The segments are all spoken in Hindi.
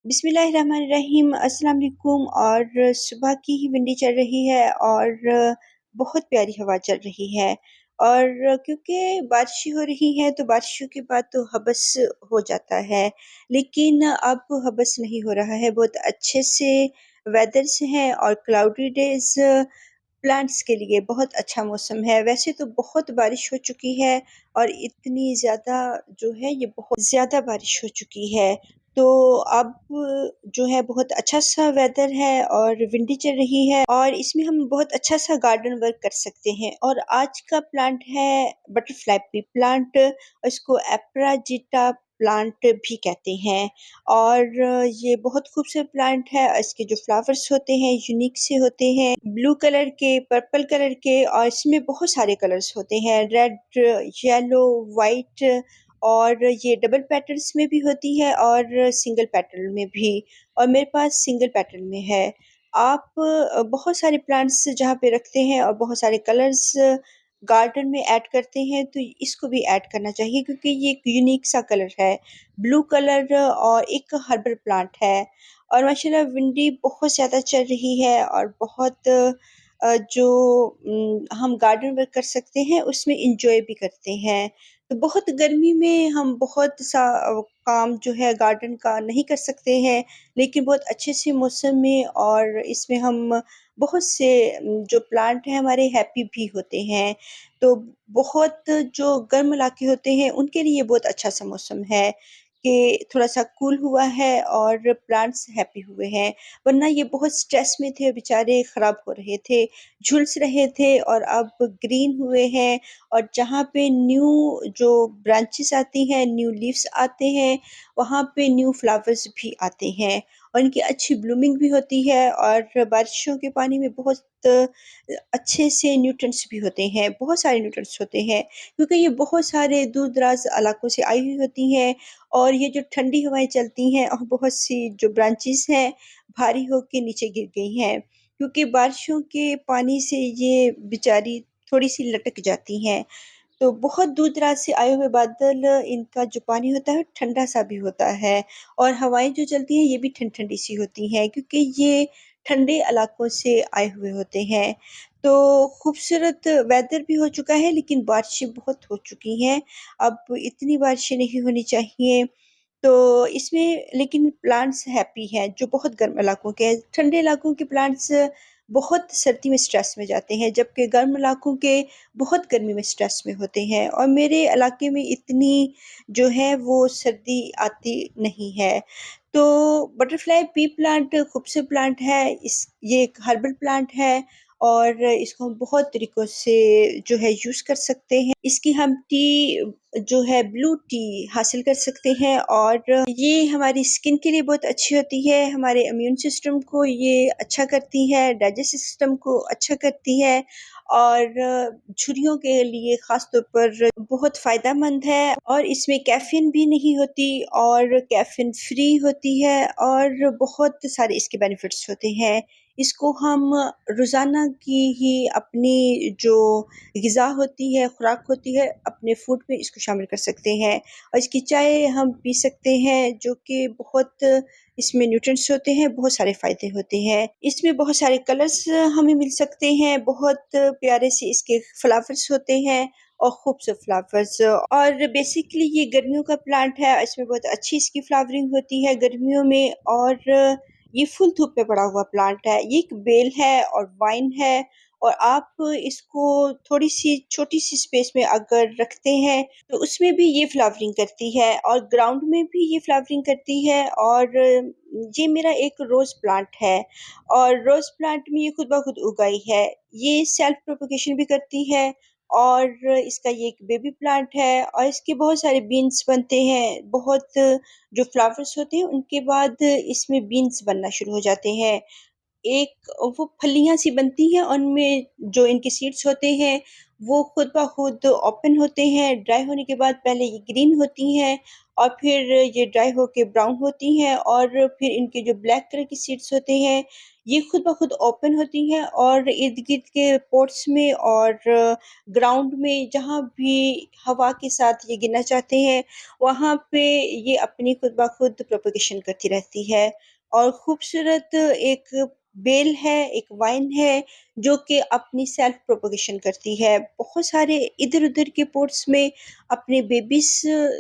बिस्मिल्लाहिर्रहमानिर्रहीम अस्सलाम वालेकुम। और सुबह की ही विंडी चल रही है और बहुत प्यारी हवा चल रही है। और क्योंकि बारिश हो रही है तो बारिशों के बाद तो हबस हो जाता है, लेकिन अब हबस नहीं हो रहा है। बहुत अच्छे से वेदर्स हैं और क्लाउडी डेज प्लांट्स के लिए बहुत अच्छा मौसम है। वैसे तो बहुत बारिश हो चुकी है और इतनी ज़्यादा जो है ये बहुत ज़्यादा बारिश हो चुकी है। तो अब जो है बहुत अच्छा-सा वेदर है और विंडी चल रही है और इसमें हम बहुत अच्छा-सा गार्डन वर्क कर सकते हैं। और आज का प्लांट है बटरफ्लाई पी प्लांट, इसको एप्राजिटा प्लांट भी कहते हैं। और ये बहुत खूबसूरत प्लांट है। इसके जो फ्लावर्स होते हैं यूनिक से होते हैं, ब्लू कलर के, पर्पल कलर के, और इसमें बहुत सारे कलर्स होते हैं, रेड, येलो, वाइट। और ये डबल पेटल्स में भी होती है और सिंगल पेटल में भी, और मेरे पास सिंगल पेटल में है। आप बहुत सारे प्लांट्स जहाँ पे रखते हैं और बहुत सारे कलर्स गार्डन में ऐड करते हैं तो इसको भी ऐड करना चाहिए, क्योंकि ये एक यूनिक सा कलर है, ब्लू कलर, और एक हर्बल प्लांट है। और माशाल्लाह विंडी बहुत ज़्यादा चल रही है और बहुत जो हम गार्डन वर्क कर सकते हैं उसमें इंजॉय भी करते हैं। तो बहुत गर्मी में हम बहुत सा काम जो है गार्डन का नहीं कर सकते हैं, लेकिन बहुत अच्छे से मौसम में और इसमें हम बहुत से जो प्लांट हैं हमारे हैप्पी भी होते हैं। तो बहुत जो गर्म इलाके होते हैं उनके लिए बहुत अच्छा सा मौसम है कि थोड़ा सा कूल हुआ है और प्लांट्स हैप्पी हुए हैं। वरना ये बहुत स्ट्रेस में थे, बेचारे ख़राब हो रहे थे, झुलस रहे थे, और अब ग्रीन हुए हैं। और जहाँ पे न्यू जो ब्रांचेस आती हैं, न्यू लीव्स आते हैं, वहाँ पे न्यू फ्लावर्स भी आते हैं और इनकी अच्छी ब्लूमिंग भी होती है। और बारिशों के पानी में बहुत अच्छे से न्यूट्रिएंट्स भी होते हैं, बहुत सारे न्यूट्रिएंट्स होते हैं, क्योंकि ये बहुत सारे दूर-दराज़ इलाकों से आई हुई होती हैं। और ये जो ठंडी हवाएँ चलती हैं और बहुत सी जो ब्रांचेस हैं, भारी होके नीचे गिर गई हैं, क्योंकि बारिशों के पानी से ये बेचारी थोड़ी-सी लटक जाती हैं। तो बहुत दूर-दराज से आए हुए बादल, इनका जो पानी होता है ठंडा-सा भी होता है, और हवाएँ जो चलती हैं ये भी ठंडी-ठंडी सी होती हैं, क्योंकि ये ठंडे इलाकों से आए हुए होते हैं। तो खूबसूरत वेदर भी हो चुका है, लेकिन बारिशें बहुत हो चुकी हैं। अब इतनी बारिशें नहीं होनी चाहिए। तो इसमें लेकिन प्लांट्स हैप्पी हैं, जो बहुत गर्म इलाकों के हैं। ठंडे इलाकों के प्लांट्स बहुत सर्दी में स्ट्रेस में जाते हैं, जबकि गर्म इलाकों के बहुत गर्मी में स्ट्रेस में होते हैं। और मेरे इलाके में इतनी जो है वो सर्दी आती नहीं है। तो बटरफ्लाई पी प्लांट खूबसूरत प्लांट है। ये एक हर्बल प्लांट है और इसको हम बहुत तरीक़ों से जो है यूज़ कर सकते हैं। इसकी हम टी जो है ब्लू टी हासिल कर सकते हैं, और ये हमारी स्किन के लिए बहुत अच्छी होती है, हमारे इम्यून सिस्टम को ये अच्छा करती है, डाइजेस्टिव सिस्टम को अच्छा करती है, और झुर्रियों के लिए ख़ास तौर पर बहुत फ़ायदेमंद है। और इसमें कैफ़ीन भी नहीं होती और कैफ़ीन फ्री होती है, और बहुत सारे इसके बेनिफिट्स होते हैं। इसको हम रोज़ाना की ही अपनी जो ग़िज़ा होती है, खुराक होती है, अपने फूड में इसको शामिल कर सकते हैं। और इसकी चाय हम पी सकते हैं, जो कि बहुत इसमें न्यूट्रिएंट्स होते हैं, बहुत सारे फ़ायदे होते हैं। इसमें बहुत सारे कलर्स हमें मिल सकते हैं, बहुत प्यारे से इसके फ्लावर्स होते हैं और खूबसूरत फ्लावर्स। और बेसिकली ये गर्मियों का प्लांट है, इसमें बहुत अच्छी इसकी फ्लावरिंग होती है गर्मियों में, और ये फुल धूप में पड़ा हुआ प्लांट है। ये एक बेल है और वाइन है, और आप इसको थोड़ी-सी छोटी-सी स्पेस में अगर रखते हैं, तो उसमें भी ये फ्लावरिंग करती है और ग्राउंड में भी ये फ्लावरिंग करती है। और ये मेरा एक रोज़ प्लांट है, और रोज़ प्लांट में ये खुद ब खुद उगाई है। ये सेल्फ प्रोपेगेशन भी करती है, और इसका ये एक बेबी प्लांट है, और इसके बहुत सारे बीन्स बनते हैं। बहुत जो फ्लावर्स होते हैं उनके बाद इसमें बीन्स बनना शुरू हो जाते हैं। एक वो फलियाँ सी बनती हैं, उनमें जो इनके सीड्स होते हैं वो खुद ब खुद ओपन होते हैं। ड्राई होने के बाद पहले ये ग्रीन होती हैं और फिर ये ड्राई होके ब्राउन होती हैं और फिर इनके जो ब्लैक कलर की सीड्स होते हैं, ये खुद ब खुद ओपन होती हैं और इर्द-गिर्द के पॉट्स में और ग्राउंड में जहाँ भी हवा के साथ ये गिरना चाहते हैं, वहाँ पे ये अपनी खुद ब खुद प्रोपेगेशन करती रहती है। और खूबसूरत एक बेल है, एक वाइन है, जो कि अपनी सेल्फ प्रोपेगेशन करती है। बहुत सारे इधर-उधर के पॉट्स में अपने बेबीज़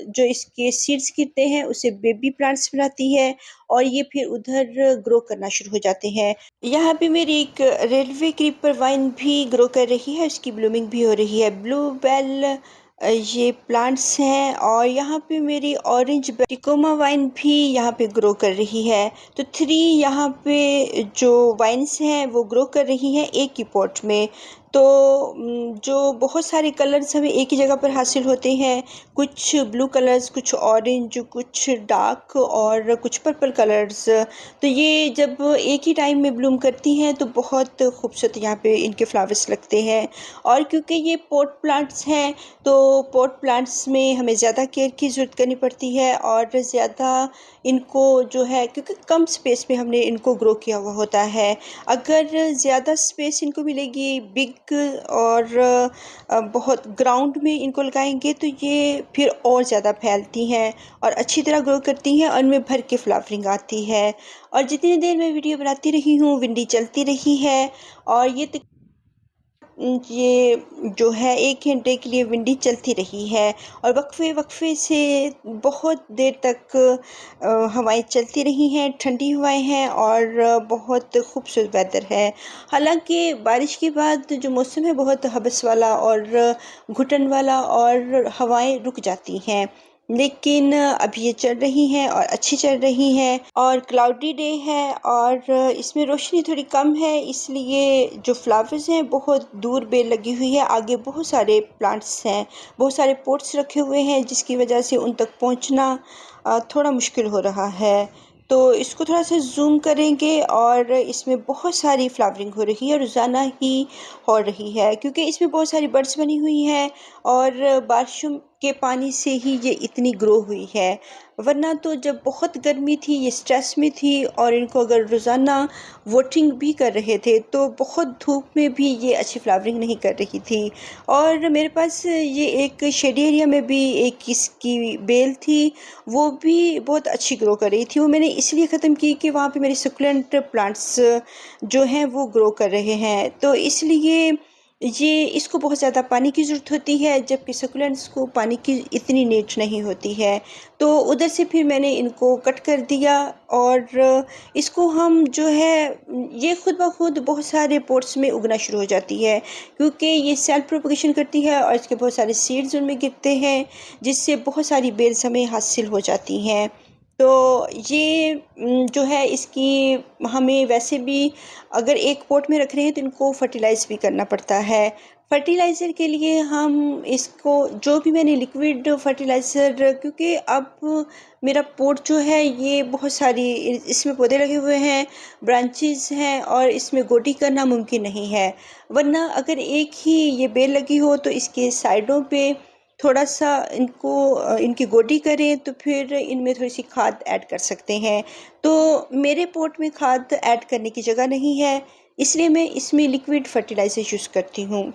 जो इसके सीड्स गिरते हैं, उसे बेबी प्लांट्स बनाती है और ये फिर उधर ग्रो करना शुरू हो जाते हैं। यहाँ पे मेरी एक रेलवे क्रीपर वाइन भी ग्रो कर रही है, उसकी ब्लूमिंग भी हो रही है। ब्लू बेल ये प्लांट्स हैं और यहाँ पे मेरी ऑरेंज टिकोमा वाइन भी यहाँ पे ग्रो कर रही है। तो 3 यहाँ पे जो वाइन्स हैं वो ग्रो कर रही हैं एक ही पॉट में। तो जो बहुत सारे कलर्स हमें एक ही जगह पर हासिल होते हैं, कुछ ब्लू कलर्स, कुछ ऑरेंज, कुछ डार्क और कुछ पर्पल कलर्स। तो ये जब एक ही टाइम में ब्लूम करती हैं तो बहुत खूबसूरत यहाँ पे इनके फ्लावर्स लगते हैं। और क्योंकि ये पॉट प्लांट्स हैं, तो पॉट प्लांट्स में हमें ज़्यादा केयर की ज़रूरत करनी पड़ती है और ज़्यादा इनको जो है, क्योंकि कम स्पेस में हमने इनको ग्रो किया हुआ होता है। अगर ज़्यादा स्पेस इनको मिलेगी बिग और बहुत ग्राउंड में इनको लगाएंगे तो ये फिर और ज़्यादा फैलती हैं और अच्छी तरह ग्रो करती हैं और इनमें भर के फ्लावरिंग आती है। और जितनी देर मैं वीडियो बनाती रही हूँ, विंडी चलती रही है और ये जो है 1 घंटे के लिए विंडी चलती रही है और वक्फे-वक्फे से बहुत देर तक हवाएँ चलती रही हैं, ठंडी हवाएँ हैं और बहुत खूबसूरत वेदर है। हालाँकि बारिश के बाद जो मौसम है बहुत हबस वाला और घुटन वाला और हवाएँ रुक जाती हैं। लेकिन अभी ये चल रही हैं और अच्छी चल रही हैं और क्लाउडी डे है और इसमें रोशनी थोड़ी कम है, इसलिए जो फ्लावर्स हैं बहुत दूर बेल लगी हुई है। आगे बहुत सारे प्लांट्स हैं, बहुत सारे पॉट्स रखे हुए हैं जिसकी वजह से उन तक पहुंचना थोड़ा मुश्किल हो रहा है। तो इसको थोड़ा सा ज़ूम करेंगे और इसमें बहुत सारी फ्लावरिंग हो रही है, रोज़ाना ही हो रही है क्योंकि इसमें बहुत सारी बड्स बनी हुई हैं और बारिशों के पानी से ही ये इतनी ग्रो हुई है। वरना तो जब बहुत गर्मी थी, ये स्ट्रेस में थी और इनको अगर रोज़ाना वाटरिंग भी कर रहे थे तो बहुत धूप में भी ये अच्छी फ्लावरिंग नहीं कर रही थी। और मेरे पास ये एक शेडी एरिया में भी एक इसकी बेल थी, वो भी बहुत अच्छी ग्रो कर रही थी। वो मैंने इसलिए ख़त्म की कि वहाँ पे मेरे सक्युलेंट प्लांट्स जो हैं वो ग्रो कर रहे हैं, तो इसलिए ये इसको बहुत ज़्यादा पानी की ज़रूरत होती है, जबकि सक्युलेंट्स को पानी की इतनी नीड नहीं होती है। तो उधर से फिर मैंने इनको कट कर दिया और इसको हम जो है, ये खुद ब खुद बहुत सारे पॉट्स में उगना शुरू हो जाती है क्योंकि ये सेल्फ प्रोपगेशन करती है और इसके बहुत सारे सीड्स उनमें गिरते हैं, जिससे बहुत सारी बेल्स हमें हासिल हो जाती हैं। तो ये जो है इसकी हमें वैसे भी अगर एक पॉट में रख रहे हैं तो इनको फर्टिलाइज़ भी करना पड़ता है। फर्टिलाइज़र के लिए हम इसको जो भी मैंने लिक्विड फर्टिलाइज़र, क्योंकि अब मेरा पॉट जो है ये बहुत सारी इसमें पौधे लगे हुए हैं, ब्रांचेस हैं और इसमें गोडी करना मुमकिन नहीं है। वरना अगर एक ही ये बेल लगी हो तो इसके साइडों पे थोड़ा-सा इनकी गोडी करें तो फिर इनमें थोड़ी-सी खाद ऐड कर सकते हैं। तो मेरे पॉट में खाद ऐड करने की जगह नहीं है, इसलिए मैं इसमें लिक्विड फर्टिलाइज़र यूज़ करती हूँ।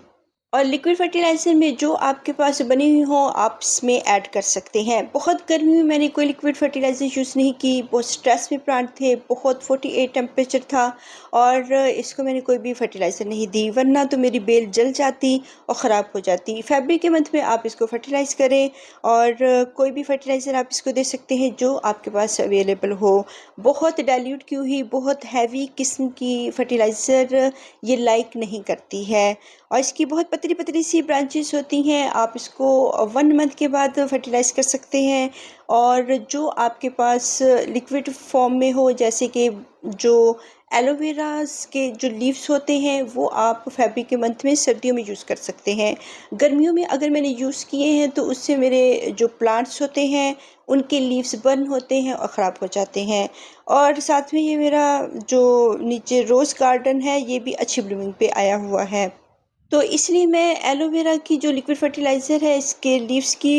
और लिक्विड फर्टिलाइज़र में जो आपके पास बनी हुई हो आप इसमें ऐड कर सकते हैं। बहुत गर्मी में मैंने कोई लिक्विड फर्टिलाइज़र यूज़ नहीं की, बहुत स्ट्रेस में प्लांट थे, बहुत 48 टेम्परेचर था और इसको मैंने कोई भी फर्टिलाइज़र नहीं दी, वरना तो मेरी बेल जल जाती और ख़राब हो जाती। फरवरी के मंथ में आप इसको फर्टिलाइज़ करें और कोई भी फर्टिलाइज़र आप इसको दे सकते हैं जो आपके पास अवेलेबल हो। बहुत डाइल्यूट की हुई, बहुत हैवी किस्म की फर्टिलाइज़र ये लाइक नहीं करती है और इसकी बहुत पतली-पतली सी ब्रांचेस होती हैं। आप इसको 1 मंथ के बाद फर्टिलाइज़ कर सकते हैं और जो आपके पास लिक्विड फॉर्म में हो, जैसे कि जो एलोवेरास के जो लीव्स होते हैं वो आप फरवरी के मंथ में सर्दियों में यूज़ कर सकते हैं। गर्मियों में अगर मैंने यूज़ किए हैं तो उससे मेरे जो प्लांट्स होते हैं उनके लीव्स बर्न होते हैं और ख़राब हो जाते हैं। और साथ में ये मेरा जो नीचे रोज़ गार्डन है ये भी अच्छी ब्लूमिंग पे आया हुआ है। तो इसलिए मैं एलोवेरा की जो लिक्विड फर्टिलाइज़र है इसके लीव्स की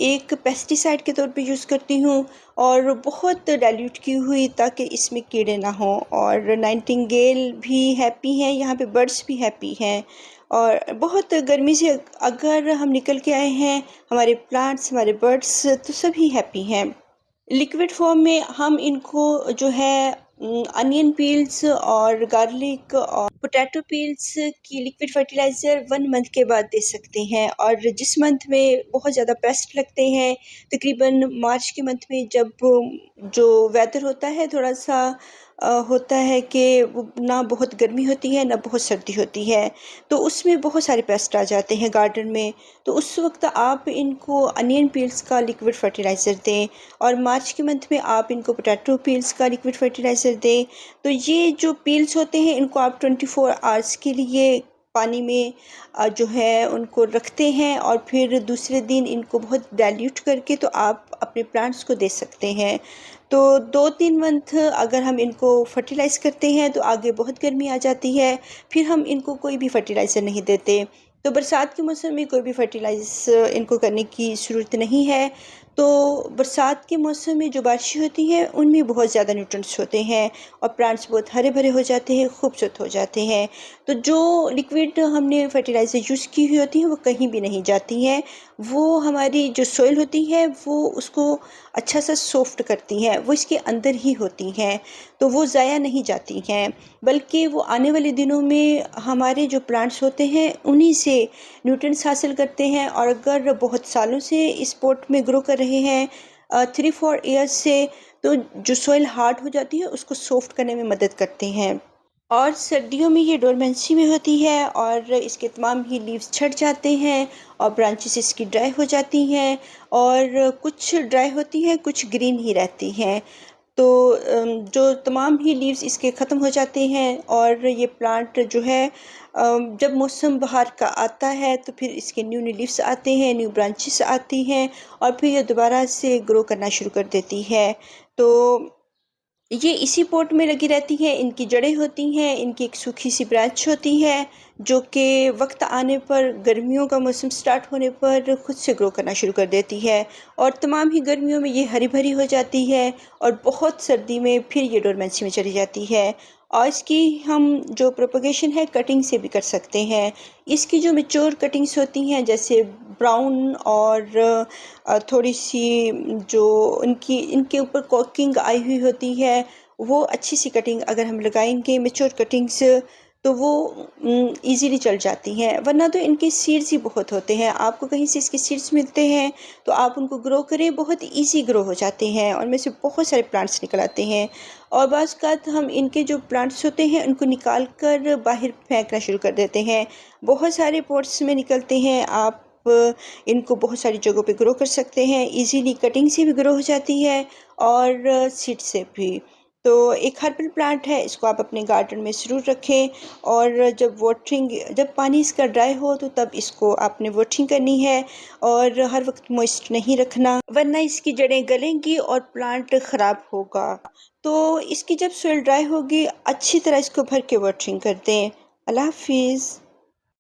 एक पेस्टिसाइड के तौर पे यूज़ करती हूँ और बहुत डाइल्यूट की हुई, ताकि इसमें कीड़े ना हों। और नाइटिंगेल भी हैप्पी हैं, यहाँ पे बर्ड्स भी हैप्पी हैं। और बहुत गर्मी से अगर हम निकल के आए हैं, हमारे प्लांट्स, हमारे बर्ड्स तो सभी हैप्पी हैं। लिक्विड फॉर्म में हम इनको जो है अनियन पील्स और गार्लिक और पोटैटो पील्स की लिक्विड फर्टिलाइज़र 1 मंथ के बाद दे सकते हैं। और जिस मंथ में बहुत ज़्यादा पेस्ट लगते हैं, तकरीबन मार्च के मंथ में, जब जो वेदर होता है थोड़ा-सा होता है कि वो ना बहुत गर्मी होती है, ना बहुत सर्दी होती है, तो उसमें बहुत सारे पेस्ट आ जाते हैं गार्डन में। तो उस वक़्त आप इनको अनियन पील्स का लिक्विड फर्टिलाइज़र दें और मार्च के मंथ में आप इनको पोटैटो पील्स का लिक्विड फर्टिलाइज़र दें। तो ये जो पील्स होते हैं, इनको आप 24 आवर्स के लिए पानी में जो है उनको रखते हैं और फिर दूसरे दिन इनको बहुत डाइल्यूट करके तो आप अपने प्लांट्स को दे सकते हैं। तो 2-3 मंथ अगर हम इनको फर्टिलाइज़ करते हैं तो आगे बहुत गर्मी आ जाती है, फिर हम इनको कोई भी फर्टिलाइज़र नहीं देते। तो बरसात के मौसम में कोई भी फर्टिलाइज़ इनको करने की ज़रूरत नहीं है। तो बरसात के मौसम में जो बारिशें होती हैं, उनमें बहुत ज़्यादा न्यूट्रिएंट्स होते हैं और प्लांट्स बहुत हरे-भरे हो जाते हैं, खूबसूरत हो जाते हैं। तो जो लिक्विड हमने फर्टिलाइज़र यूज़ की हुई होती है, वो कहीं भी नहीं जाती हैं। वो हमारी जो सॉइल होती है, वो उसको अच्छा-सा सॉफ्ट करती हैं, वो इसके अंदर ही होती हैं, तो वो ज़ाया नहीं जाती हैं, बल्कि वो आने वाले दिनों में हमारे जो प्लांट्स होते हैं, उन्हीं से न्यूट्रिएंट्स हासिल करते हैं। और अगर बहुत सालों से इस पॉट में ग्रो कर रहे हैं 3-4 ईयर्स से, तो जो सॉइल हार्ड हो जाती है, उसको सॉफ्ट करने में मदद करते हैं। और सर्दियों में ये डोरमेंसी में होती है और इसके तमाम ही लीव्स झड़ जाते हैं और ब्रांचेस इसकी ड्राई हो जाती हैं और कुछ ड्राई होती हैं, कुछ ग्रीन ही रहती हैं। तो जो तमाम ही लीव्स इसके ख़त्म हो जाते हैं और ये प्लांट जो है जब मौसम बहार का आता है तो फिर इसके न्यू न्यू लीव्स आते हैं, न्यू ब्रांचेस आती हैं और फिर ये दोबारा से ग्रो करना शुरू कर देती है। तो ये इसी पॉट में लगी रहती हैं, इनकी जड़ें होती हैं, इनकी एक सूखी सी ब्रांच होती है, जो कि वक्त आने पर, गर्मियों का मौसम स्टार्ट होने पर खुद से ग्रो करना शुरू कर देती है और तमाम ही गर्मियों में ये हरी भरी हो जाती है और बहुत सर्दी में फिर ये डोरमेंसी में चली जाती है। और इसकी हम जो प्रोपगेशन है कटिंग से भी कर सकते हैं। इसकी जो मैच्योर कटिंग्स होती हैं, जैसे ब्राउन और थोड़ी सी जो इनकी इनके ऊपर कॉकिंग आई हुई होती है, वो अच्छी सी कटिंग अगर हम लगाएंगे मैच्योर कटिंग्स, तो वो इजीली चल जाती हैं। वरना तो इनके सीड्स ही बहुत होते हैं, आपको कहीं से इसके सीड्स मिलते हैं तो आप उनको ग्रो करें, बहुत इजी ग्रो हो जाते हैं और उनमें से बहुत सारे प्लांट्स निकल आते हैं। और बाज़ औक़ात हम इनके जो प्लांट्स होते हैं उनको निकाल कर बाहर फेंकना शुरू कर देते हैं, बहुत सारे पॉट्स में निकलते हैं। आप इनको बहुत सारी जगहों पे ग्रो कर सकते हैं, इजीली कटिंग से भी ग्रो हो जाती है और सीड से भी। तो एक हर्बल प्लांट है, इसको आप अपने गार्डन में ज़रूर रखें और जब पानी इसका ड्राई हो तो तब इसको आपने वाटरिंग करनी है और हर वक्त मॉइस्ट नहीं रखना, वरना इसकी जड़ें गलेंगी और प्लांट ख़राब होगा। तो इसकी जब सॉइल ड्राई होगी, अच्छी तरह इसको भर के वाटरिंग कर दें। अल्लाह हाफ़िज़।